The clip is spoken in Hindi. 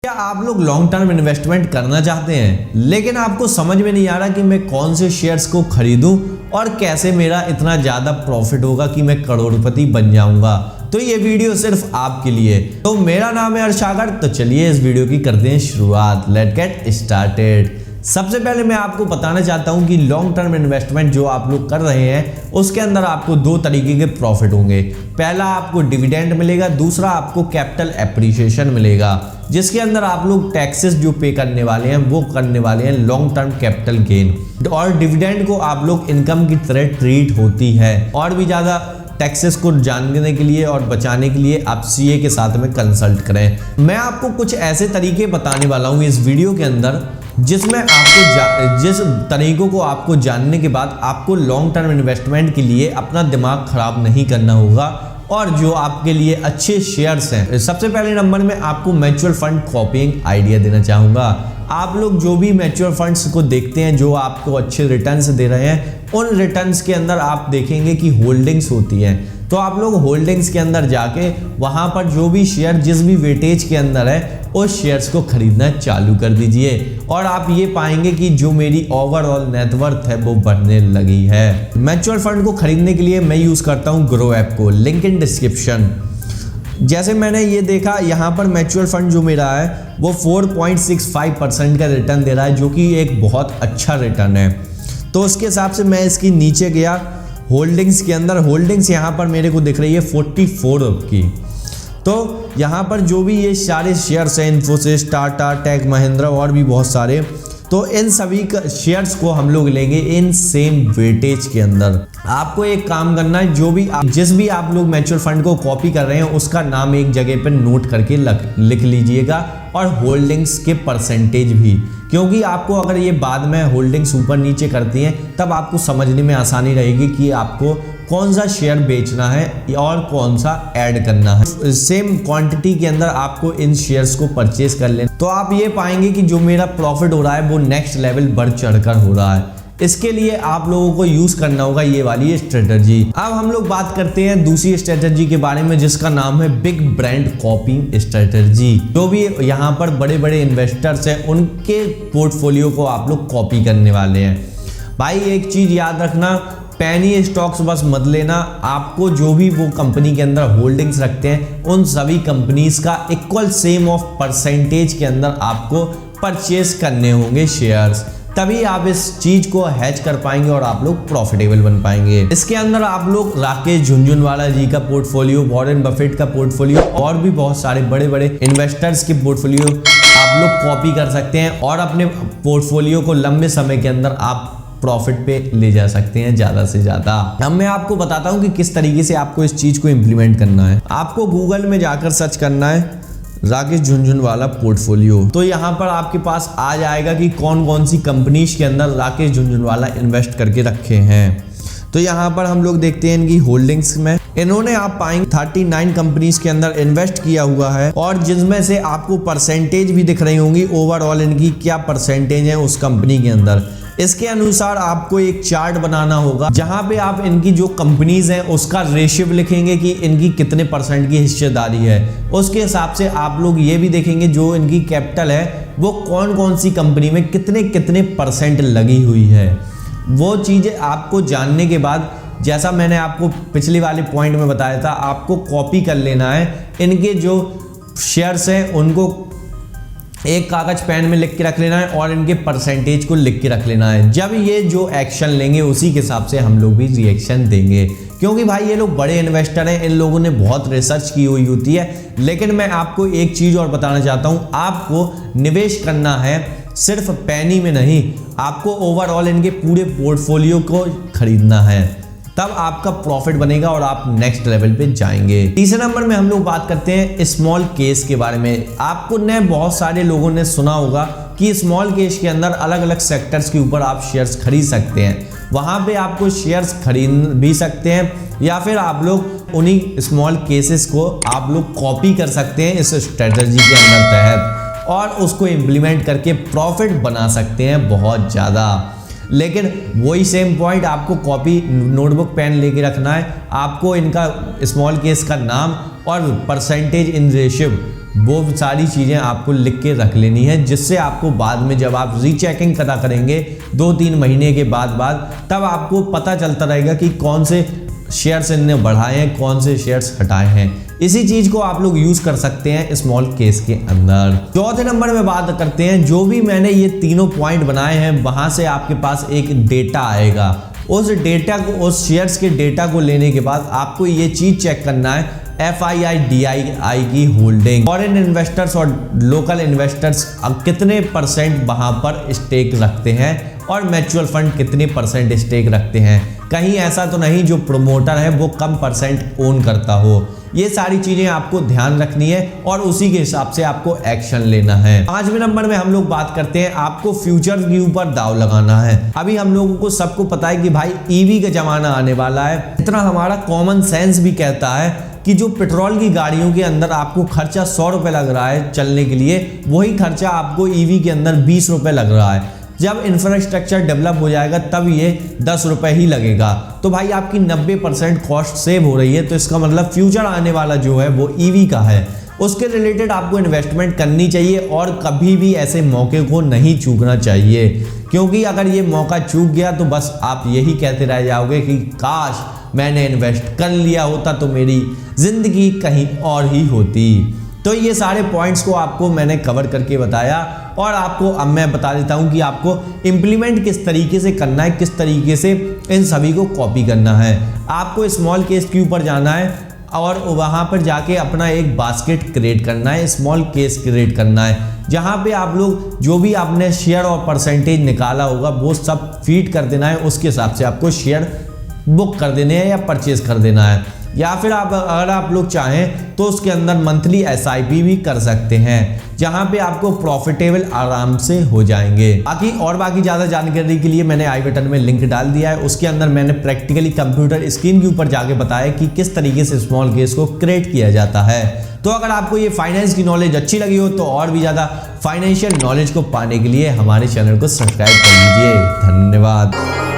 क्या आप लोग लॉन्ग टर्म इन्वेस्टमेंट करना चाहते हैं लेकिन आपको समझ में नहीं आ रहा कि मैं कौन से शेयर्स को खरीदूं और कैसे मेरा इतना ज्यादा प्रॉफिट होगा कि मैं करोड़पति बन जाऊंगा? तो ये वीडियो सिर्फ आपके लिए। तो मेरा नाम है अर्शागर। तो चलिए इस वीडियो की करते हैं शुरुआत। Let's get started. सबसे पहले मैं आपको बताना चाहता हूं कि लॉन्ग टर्म इन्वेस्टमेंट जो आप लोग कर रहे हैं उसके अंदर आपको दो तरीके के प्रॉफिट होंगे। पहला आपको डिविडेंड मिलेगा, दूसरा आपको कैपिटल एप्रिसिएशन मिलेगा, जिसके अंदर आप लोग टैक्सेस जो पे करने वाले हैं वो करने वाले हैं लॉन्ग टर्म कैपिटल गेन। और डिविडेंड को आप लोग इनकम की तरह ट्रीट होती है। और भी ज्यादा टैक्सेस को जानने के लिए और बचाने के लिए आप सीए के साथ में कंसल्ट करें। मैं आपको कुछ ऐसे तरीके बताने वाला हूं इस वीडियो के अंदर जिसमें आपको जिस तरीकों को आपको जानने के बाद आपको लॉन्ग टर्म इन्वेस्टमेंट के लिए अपना दिमाग खराब नहीं करना होगा और जो आपके लिए अच्छे शेयर्स हैं। सबसे पहले नंबर में आपको म्यूचुअल फंड कॉपिंग आइडिया देना चाहूँगा। आप लोग जो भी म्यूचुअल फंड्स को देखते हैं जो आपको अच्छे रिटर्न्स दे रहे हैं, उन रिटर्न्स के अंदर आप देखेंगे कि होल्डिंग्स होती हैं। तो आप लोग होल्डिंग्स के अंदर जाके वहाँ पर जो भी शेयर जिस भी वेटेज के अंदर है उस शेयर्स को खरीदना चालू कर दीजिए और आप ये पाएंगे कि जो मेरी ओवरऑल नेटवर्थ है वो बढ़ने लगी है। म्यूचुअल फंड को खरीदने के लिए मैं यूज़ करता हूँ ग्रो ऐप को, लिंक इन डिस्क्रिप्शन। जैसे मैंने ये देखा यहाँ पर म्यूचुअल फंड जो मेरा है वो 4.65% का रिटर्न दे रहा है, जो कि एक बहुत अच्छा रिटर्न है। तो उसके हिसाब से मैं इसकी नीचे गया होल्डिंग्स के अंदर। होल्डिंग्स यहाँ पर मेरे को दिख रही है 44 की। तो यहाँ पर जो भी ये सारे शेयर्स हैं, इन्फोसिस, टाटा, टेक महिंद्रा और भी बहुत सारे, तो इन सभी शेयर्स को हम लोग लेंगे इन सेम वेटेज के अंदर। आपको एक काम करना है, जिस भी आप लोग म्यूचुअल फंड को कॉपी कर रहे हैं उसका नाम एक जगह पर नोट करके लिख लीजिएगा और होल्डिंग्स के परसेंटेज भी, क्योंकि आपको अगर ये बाद में होल्डिंग्स ऊपर नीचे करती हैं तब आपको समझने में आसानी रहेगी कि आपको कौन सा शेयर बेचना है और कौन सा ऐड करना है। सेम क्वांटिटी के अंदर आपको इन शेयर्स को परचेज कर लेना, तो आप ये पाएंगे कि जो मेरा प्रॉफिट हो रहा है वो नेक्स्ट लेवल बढ़ चढ़कर हो रहा है। इसके लिए आप लोगों को यूज करना होगा ये वाली स्ट्रेटजी। अब हम लोग बात करते हैं दूसरी स्ट्रेटजी के बारे में जिसका नाम है बिग ब्रांड कॉपिंग स्ट्रेटजी। जो भी यहाँ पर बड़े बड़े इन्वेस्टर्स हैं उनके पोर्टफोलियो को आप लोग कॉपी करने वाले हैं। भाई एक चीज याद रखना, पेनी स्टॉक्स बस मत लेना। आपको जो भी वो कंपनी के अंदर होल्डिंग्स रखते हैं उन सभी कंपनीज का इक्वल सेम ऑफ परसेंटेज के अंदर आपको परचेज करने होंगे शेयर्स, तभी आप इस चीज को हैच कर पाएंगे और आप लोग प्रॉफिटेबल बन पाएंगे। इसके अंदर आप लोग राकेश झुनझुनवाला जी का पोर्टफोलियो, वॉरेन बफेट का पोर्टफोलियो और भी बहुत सारे बड़े बड़े इन्वेस्टर्स के पोर्टफोलियो आप लोग कॉपी कर सकते हैं और अपने पोर्टफोलियो को लंबे समय के अंदर आप प्रॉफिट पे ले जा सकते हैं ज्यादा से ज्यादा। अब मैं आपको बताता हूं कि किस तरीके से आपको इस चीज को इंप्लीमेंट करना है। आपको गूगल में जाकर सर्च करना है राकेश झुनझुनवाला पोर्टफोलियो। तो यहाँ पर आपके पास आ जाएगा कि कौन कौन सी कंपनीज के अंदर राकेश झुनझुनवाला इन्वेस्ट करके रखे हैं। तो यहाँ पर हम लोग देखते हैं इनकी होल्डिंग्स में इन्होंने आप पाएंगे 39 कंपनीज के अंदर इन्वेस्ट किया हुआ है और जिसमें से आपको परसेंटेज भी दिख रही होंगी ओवरऑल इनकी क्या परसेंटेज है उस कंपनी के अंदर। इसके अनुसार आपको एक चार्ट बनाना होगा जहां पे आप इनकी जो कंपनीज हैं उसका रेशियो लिखेंगे कि इनकी कितने परसेंट की हिस्सेदारी है। उसके हिसाब से आप लोग ये भी देखेंगे जो इनकी कैपिटल है वो कौन कौन सी कंपनी में कितने कितने परसेंट लगी हुई है। वो चीज़ें आपको जानने के बाद, जैसा मैंने आपको पिछले वाले पॉइंट में बताया था, आपको कॉपी कर लेना है। इनके जो शेयर्स हैं उनको एक कागज पेन में लिख के रख लेना है और इनके परसेंटेज को लिख के रख लेना है। जब ये जो एक्शन लेंगे उसी के हिसाब से हम लोग भी रिएक्शन देंगे, क्योंकि भाई ये लोग बड़े इन्वेस्टर हैं, इन लोगों ने बहुत रिसर्च की हुई होती है। लेकिन मैं आपको एक चीज़ और बताना चाहता हूँ, आपको निवेश करना है सिर्फ पेनी में नहीं, आपको ओवरऑल इनके पूरे पोर्टफोलियो को खरीदना है, तब आपका प्रॉफिट बनेगा और आप नेक्स्ट लेवल पे जाएंगे। तीसरे नंबर में हम लोग बात करते हैं स्मॉल केस के बारे में। आपको ने बहुत सारे लोगों ने सुना होगा कि स्मॉल केस के अंदर अलग अलग सेक्टर्स के ऊपर आप शेयर्स खरीद सकते हैं। वहां पे आपको शेयर्स खरीद भी सकते हैं या फिर आप लोग उन्हीं स्मॉल केसेस को आप लोग कॉपी कर सकते हैं इस स्ट्रेटजी के अंदर तहत और उसको इम्प्लीमेंट करके प्रॉफिट बना सकते हैं बहुत ज़्यादा। लेकिन वही सेम पॉइंट, आपको कॉपी नोटबुक पेन लेके रखना है। आपको इनका स्मॉल केस का नाम और परसेंटेज इन रेशियो वो सारी चीज़ें आपको लिख के रख लेनी है, जिससे आपको बाद में जब आप रीचेकिंग करा करेंगे 2-3 महीने के बाद तब आपको पता चलता रहेगा कि कौन से शेयर्स इनने बढ़ाए हैं, कौन से शेयर्स हटाए हैं। इसी चीज को आप लोग यूज कर सकते हैं स्मॉल केस के अंदर। चौथे नंबर में बात करते हैं, जो भी मैंने ये तीनों पॉइंट बनाए हैं वहां से आपके पास एक डेटा आएगा। उस डेटा को, उस शेयर्स के डेटा को लेने के बाद आपको ये चीज चेक करना है FII की होल्डिंग, फॉरेन इन्वेस्टर्स और लोकल इन्वेस्टर्स कितने % वहां पर स्टेक रखते हैं और म्यूचुअल फंड कितने % स्टेक रखते हैं। कहीं ऐसा तो नहीं जो प्रोमोटर है वो कम % ओन करता हो। ये सारी चीजें आपको ध्यान रखनी है और उसी के हिसाब से आपको एक्शन लेना है। 5वें नंबर में हम लोग बात करते हैं, आपको फ्यूचर के ऊपर दाव लगाना है। अभी हम लोगों को सबको पता है कि भाई ईवी का जमाना आने वाला है। इतना हमारा कॉमन सेंस भी कहता है कि जो पेट्रोल की गाड़ियों के अंदर आपको खर्चा 100 रुपये लग रहा है चलने के लिए, वही खर्चा आपको ईवी के अंदर 20 रुपये लग रहा है। जब इंफ्रास्ट्रक्चर डेवलप हो जाएगा तब ये 10 रुपये ही लगेगा। तो भाई आपकी 90% कॉस्ट सेव हो रही है। तो इसका मतलब फ्यूचर आने वाला जो है वो ईवी का है, उसके रिलेटेड आपको इन्वेस्टमेंट करनी चाहिए और कभी भी ऐसे मौके को नहीं चूकना चाहिए, क्योंकि अगर ये मौका चूक गया तो बस आप यही कहते रह जाओगे कि काश मैंने इन्वेस्ट कर लिया होता तो मेरी जिंदगी कहीं और ही होती। तो ये सारे पॉइंट्स को आपको मैंने कवर करके बताया और आपको अब मैं बता देता हूं कि आपको इम्प्लीमेंट किस तरीके से करना है, किस तरीके से इन सभी को कॉपी करना है। आपको स्मॉल केस के ऊपर जाना है और वहां पर जाके अपना एक बास्केट क्रिएट करना है, स्मॉल केस क्रिएट करना है, जहां पे आप लोग जो भी आपने शेयर और परसेंटेज निकाला होगा वो सब फीड कर देना है। उसके हिसाब से आपको शेयर बुक कर देने हैं या परचेज कर देना है, या फिर अगर आप लोग चाहें तो उसके अंदर मंथली SIP भी कर सकते हैं, जहां पे आपको प्रॉफिटेबल आराम से हो जाएंगे। बाकी ज़्यादा जानकारी के लिए मैंने आई बटन में लिंक डाल दिया है। उसके अंदर मैंने प्रैक्टिकली कंप्यूटर स्क्रीन के ऊपर जाके बताया कि किस तरीके से स्मॉल केस को क्रिएट किया जाता है। तो अगर आपको ये फाइनेंस की नॉलेज अच्छी लगी हो तो और भी ज़्यादा फाइनेंशियल नॉलेज को पाने के लिए हमारे चैनल को सब्सक्राइब कर लीजिए। धन्यवाद।